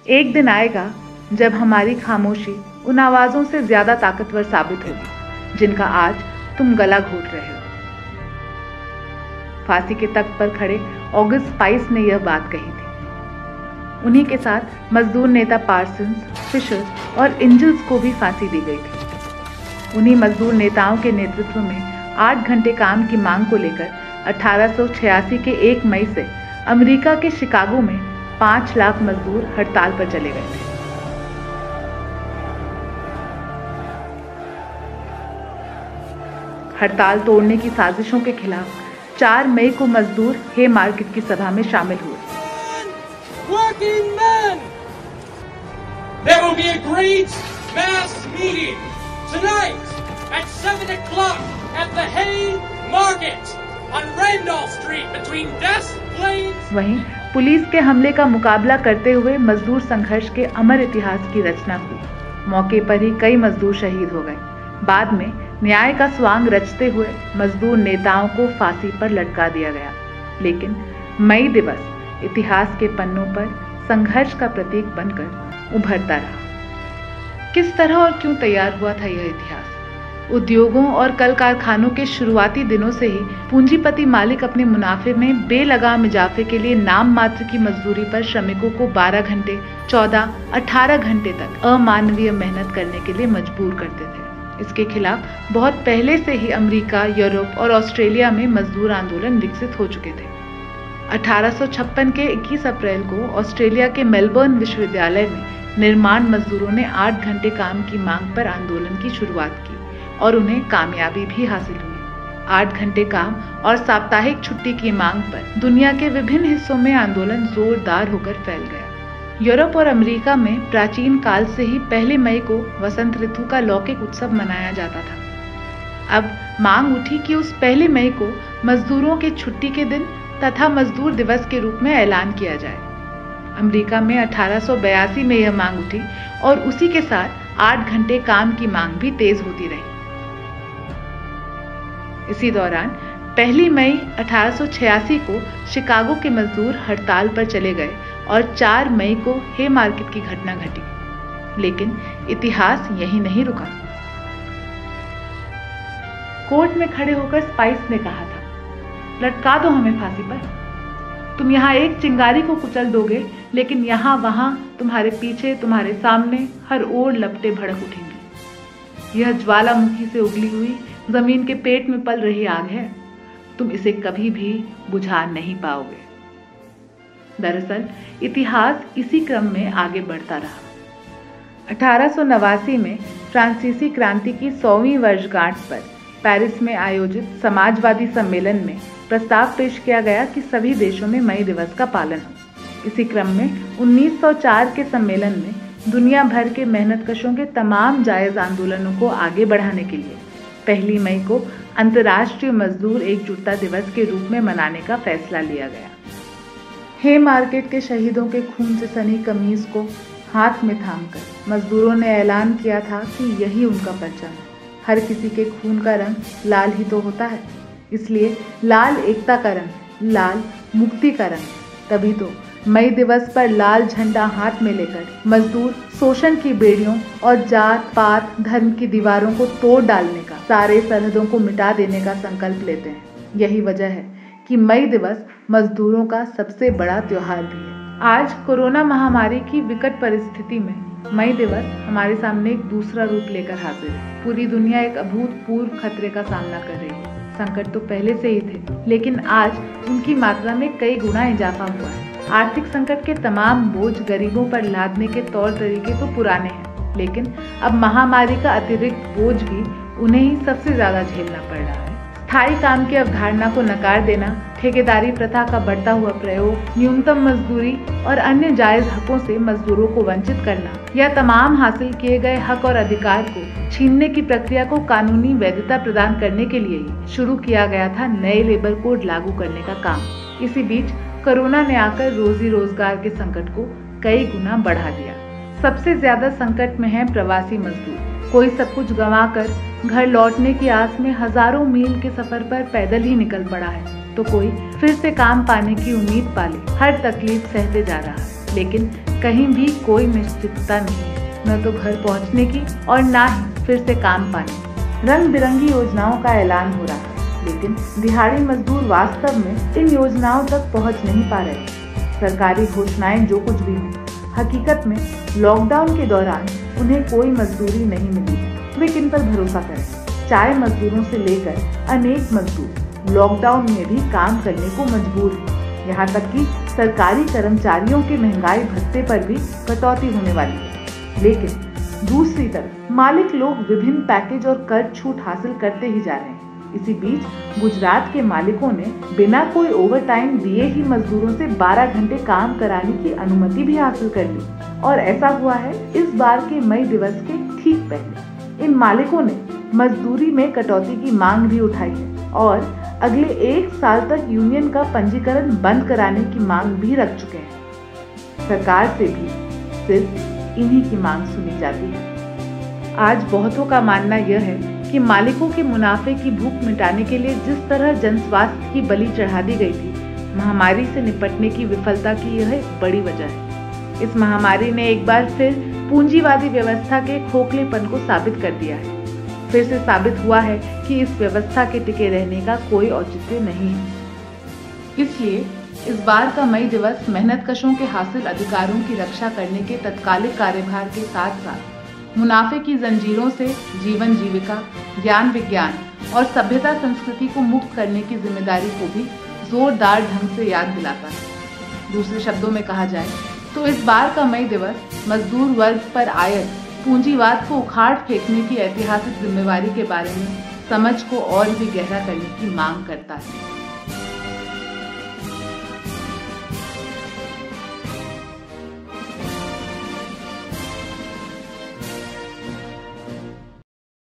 एक दिन आएगा जब हमारी खामोशी उन आवाजों से ज्यादा ताकतवर साबित होगी जिनका आज तुम गला घोट रहे हो। फांसी के तख्त पर खड़े ऑगस्ट स्पाइस ने यह बात कही थी। उन्हीं के साथ मजदूर नेता पार्सन्स, फिशर्स और एंजल्स को भी फांसी दी गई थी। उन्हीं मजदूर नेताओं के नेतृत्व में 8 घंटे काम की मांग को लेकर 1886 के 1 मई से अमेरिका के शिकागो में 5 लाख मजदूर हड़ताल पर चले गए थे। हड़ताल तोड़ने की साजिशों के खिलाफ 4 मई को मजदूर हे मार्केट की सभा में शामिल हुए। Working men, there will be a great mass meeting tonight at 7 o'clock at the Hay Market on Randolph Street between Des Plaines। वहीं पुलिस के हमले का मुकाबला करते हुए मजदूर संघर्ष के अमर इतिहास की रचना हुई। मौके पर ही कई मजदूर शहीद हो गए। बाद में न्याय का स्वांग रचते हुए मजदूर नेताओं को फांसी पर लटका दिया गया। लेकिन मई दिवस इतिहास के पन्नों पर संघर्ष का प्रतीक बनकर उभरता रहा। किस तरह और क्यों तैयार हुआ था यह इतिहास? उद्योगों और कल कारखानों के शुरुआती दिनों से ही पूंजीपति मालिक अपने मुनाफे में बेलगाम इजाफे के लिए नाम मात्र की मजदूरी पर श्रमिकों को 12 घंटे, 14, 18 घंटे तक अमानवीय मेहनत करने के लिए मजबूर करते थे। इसके खिलाफ बहुत पहले से ही अमेरिका, यूरोप और ऑस्ट्रेलिया में मजदूर आंदोलन विकसित हो चुके थे। 1856 के 21 अप्रैल को ऑस्ट्रेलिया के मेलबर्न विश्वविद्यालय में निर्माण मजदूरों ने 8 घंटे काम की मांग पर आंदोलन की शुरुआत की और उन्हें कामयाबी भी हासिल हुई। 8 घंटे काम और साप्ताहिक छुट्टी की मांग पर दुनिया के विभिन्न हिस्सों में आंदोलन जोरदार होकर फैल गया। यूरोप और अमेरिका में प्राचीन काल से ही 1 मई को वसंत ऋतु का लौकिक उत्सव मनाया जाता था। अब मांग उठी कि उस 1 मई को मजदूरों के छुट्टी के दिन तथा मजदूर दिवस के रूप में ऐलान किया जाए। अमेरिका में 1882 में यह मांग उठी और उसी के साथ 8 घंटे काम की मांग भी तेज होती रही। इसी दौरान 1 मई 1886 को शिकागो के मजदूर हड़ताल पर चले गए और 4 मई को हे मार्केट की घटना घटी। लेकिन इतिहास यहीं नहीं रुका। कोर्ट में खड़े होकर स्पाइस ने कहा था, लटका दो हमें फांसी पर। तुम यहाँ एक चिंगारी को कुचल दोगे, लेकिन यहाँ वहां तुम्हारे पीछे, तुम्हारे सामने हर ओर लपटें भड़क उठेंगी। यह ज्वालामुखी से उगली हुई जमीन के पेट में पल रही आग है। तुम इसे कभी भी बुझा नहीं पाओगे। दरअसल इतिहास इसी क्रम में आगे बढ़ता रहा। 1889 में फ्रांसीसी क्रांति की 100वीं वर्षगांठ पर पेरिस में आयोजित समाजवादी सम्मेलन में प्रस्ताव पेश किया गया कि सभी देशों में मई दिवस का पालन हो। इसी क्रम में 1904 के सम्मेलन में दुनिया भर के मेहनतकशों के तमाम जायज आंदोलनों को आगे बढ़ाने के लिए 1 मई को अंतर्राष्ट्रीय मजदूर एकजुटता दिवस के रूप में मनाने का फैसला लिया गया। हे मार्केट के शहीदों के खून से सनी कमीज को हाथ में थामकर मजदूरों ने ऐलान किया था कि यही उनका परचम है। हर किसी के खून का रंग लाल ही तो होता है, इसलिए लाल एकता का रंग, लाल मुक्ति का रंग। तभी तो मई दिवस पर लाल झंडा हाथ में लेकर मजदूर शोषण की बेड़ियों और जात पात धर्म की दीवारों को तोड़ डालने का, सारे सरहदों को मिटा देने का संकल्प लेते हैं। यही वजह है कि मई दिवस मजदूरों का सबसे बड़ा त्योहार भी है। आज कोरोना महामारी की विकट परिस्थिति में मई दिवस हमारे सामने एक दूसरा रूप लेकर हाजिर है। पूरी दुनिया एक अभूतपूर्व खतरे का सामना कर रही है। संकट तो पहले से ही थे, लेकिन आज उनकी मात्रा में कई गुना इजाफा हुआ है। आर्थिक संकट के तमाम बोझ गरीबों पर लादने के तौर तरीके तो पुराने हैं, लेकिन अब महामारी का अतिरिक्त बोझ भी उन्हें ही सबसे ज्यादा झेलना पड़ रहा है। स्थायी काम की अवधारणा को नकार देना, ठेकेदारी प्रथा का बढ़ता हुआ प्रयोग, न्यूनतम मजदूरी और अन्य जायज हकों से मजदूरों को वंचित करना, यह तमाम हासिल किए गए हक और अधिकार को छीनने की प्रक्रिया को कानूनी वैधता प्रदान करने के लिए ही शुरू किया गया था नए लेबर कोड लागू करने का काम। इसी बीच कोरोना ने आकर रोजी रोजगार के संकट को कई गुना बढ़ा दिया। सबसे ज्यादा संकट में है प्रवासी मजदूर। कोई सब कुछ गंवाकर घर लौटने की आस में हजारों मील के सफर पर पैदल ही निकल पड़ा है, तो कोई फिर से काम पाने की उम्मीद पाले हर तकलीफ सहते जा रहा है। लेकिन कहीं भी कोई निश्चितता नहीं है, न तो घर पहुंचने की और ना ही फिर से काम पाने। रंग बिरंगी योजनाओं का ऐलान हो रहा है, लेकिन दिहाड़ी मजदूर वास्तव में इन योजनाओं तक पहुंच नहीं पा रहे। सरकारी घोषणाएं जो कुछ भी हों, हकीकत में लॉकडाउन के दौरान उन्हें कोई मजदूरी नहीं मिली। वे किन पर भरोसा करें? चाय मजदूरों से लेकर अनेक मजदूर लॉकडाउन में भी काम करने को मजबूर हैं। यहाँ तक कि सरकारी कर्मचारियों के महंगाई भत्ते पर भी कटौती होने वाली है। लेकिन दूसरी तरफ मालिक लोग विभिन्न पैकेज और कर छूट हासिल करते ही जा रहे हैं। इसी बीच गुजरात के मालिकों ने बिना कोई ओवरटाइम दिए ही मजदूरों से 12 घंटे काम कराने की अनुमति भी हासिल कर ली। और ऐसा हुआ है इस बार के मई दिवस के ठीक पहले। इन मालिकों ने मजदूरी में कटौती की मांग भी उठाई है और अगले 1 साल तक यूनियन का पंजीकरण बंद कराने की मांग भी रख चुके हैं। सरकार से भी सिर्फ इन्हीं की मांग सुनी जाती है। आज बहुतों का मानना यह है कि मालिकों के मुनाफे की भूख मिटाने के लिए जिस तरह जनस्वास्थ्य की बलि चढ़ा दी गई थी, महामारी से निपटने की विफलता की यह एक बड़ी वजह है। इस महामारी ने एक बार फिर पूंजीवादी व्यवस्था के खोखलेपन को साबित कर दिया है। फिर से साबित हुआ है कि इस व्यवस्था के टिके रहने का कोई औचित्य नहीं है। इसलिए इस बार का मई दिवस मेहनतकशों के हासिल अधिकारों की रक्षा करने के तत्कालिक कार्यभार के साथ साथ मुनाफे की जंजीरों से जीवन जीविका, ज्ञान विज्ञान और सभ्यता संस्कृति को मुक्त करने की जिम्मेदारी को भी जोरदार ढंग से याद दिलाता है। दूसरे शब्दों में कहा जाए तो इस बार का मई दिवस मजदूर वर्ग पर आयत पूंजीवाद को उखाड़ फेंकने की ऐतिहासिक जिम्मेवारी के बारे में समझ को और भी गहरा करने की मांग करता है।